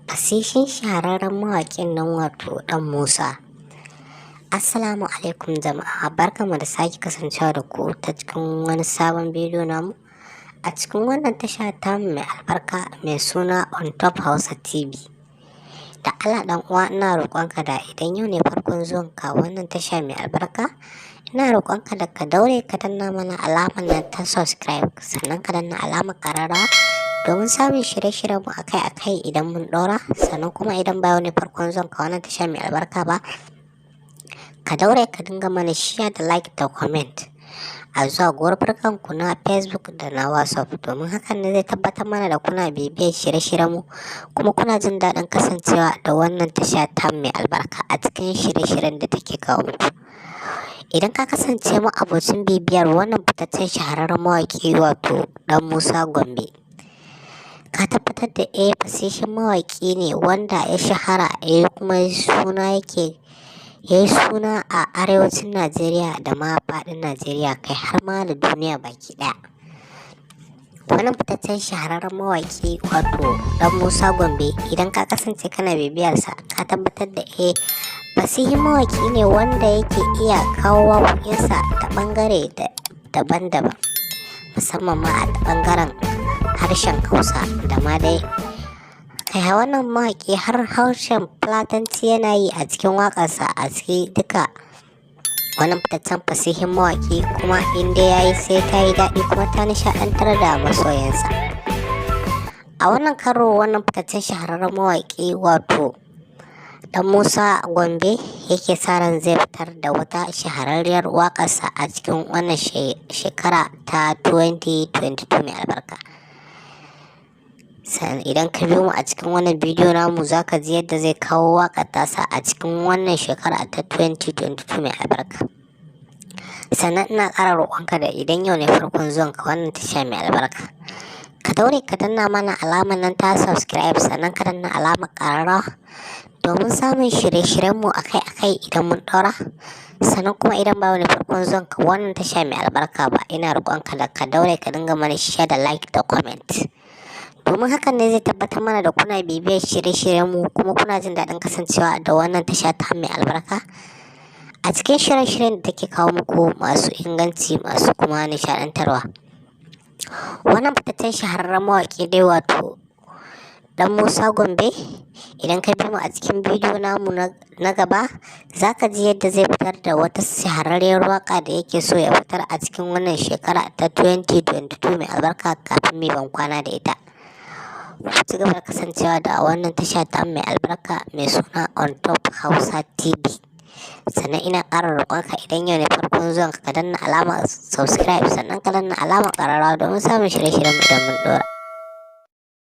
Fasihshin shahararren mawaƙin nan wato ɗan Musa. Assalamu alaikum jama'a, barkanmu da sake kasancewa da ku ta cikin wani sabon bidiyo namu a cikin wannan tasha tamu mai albarka mai suna On Top Hausa TV. Da Allah ɗan uwa, ina roƙonka da idan yau ne farkon zuwanka wannan tasha mai albarka, ina roƙonka da ka daure ka danna mana alamar nan ta subscribe, sannan ka danna alamar ƙararrawa domin samun shirye-shiryen mu akai-akai idan mun ɗora. Sannan kuma idan ba wani farkon zuwan ka wannan tasha mai albarka ba, ka daure ka dinga mana share da like da comment a zuwa gurfurkan ku na Facebook da na WhatsApp, domin hakan ne zai tabbatar mana da kuna bibiyar shirye-shiryen mu kuma kuna jin daɗin kasancewa da wannan tasha ta mai albarka a cikin shirye-shiryen da take kawo muku. Idan ka kasance mu abocin bibiyar wannan fitaccen shahararren mawaƙi wato ɗan Musa Gombe, ka tabbatar da fasihshin mawaƙi ne wanda ya shahara kuma ya yi suna a arewacin Najeriya da ma faɗin Najeriya, kai har ma da duniya baki ɗaya. Wannan fitaccen shahararren mawaƙi wato ɗan Musa Gombe, idan ka kasance kana bibiyarsa, ka tabbatar da fasihin mawaƙi ne wanda yake iya kawo waƙoƙinsa ta ɓangare daban-daban, musamman ma a ɓangaren harshen Hausa da ma dai kai wannan mawaƙi har harshen Fulatanci yana yi a cikin waƙarsa a ciki duka. Wannan fitaccen fasihin mawaƙi kuma inda ya yi sai ta yi daɗi kuma ta nishaɗantar da masoyansa. A wannan karo wannan fitaccen shahararren mawaƙi wato ɗan Musa Gombe yake sa ran zai fitar da wata shahararriyar waƙarsa a cikin wannan shekara ta 2022 mai albarka. Idan ka biyo mu a cikin wannan bidiyo namu, za ka ji yadda zai kawo waƙar tasa a cikin wannan shekara ta 2022 mai albarka. Sannan ina ƙara roƙonka da idan yau ne farkon zuwanka wannan tasha mai albarka, ka daure ka danna mana alamar nan ta subscribe, sannan ka danna alamar ƙararrawa domin samun shirye-shiryenmu akai-akai idan mun ɗora. Sannan kuma idan ba wani farkon zuwanka wannan tasha mai albarka ba, ina roƙonka da ka daure ka dinga mana share da like da comment, domin hakan ne zai tabbatar mana da kuna bibiyar shirye-shiryenmu kuma kuna jin daɗin kasancewa da wannan tasha ta mai albarka a cikin shirye-shiryen da take kawo muku masu inganci masu kuma nishaɗantarwa. Wannan fitaccen shahararren mawaƙi dai wato ɗan Musa Gombe, idan ka bi mu a cikin bidiyo namu na gaba, za ka ji yadda zai fitar da wata shahararriyar waƙa da yake so ya fitar a cikin wannan shekara ta 2022 mai albarka kafin mai ban kwana da ita. Ku ci gaba da kasancewa da wannan tasha ta mai albarka mai suna On Top Hausa TV. Sannan ina ƙara roƙonka idan yau ne farkon zuwan ka danna alamar subscribe, sannan ka danna alamar ƙararrawa domin samun shirye-shiryen idan mun ɗora.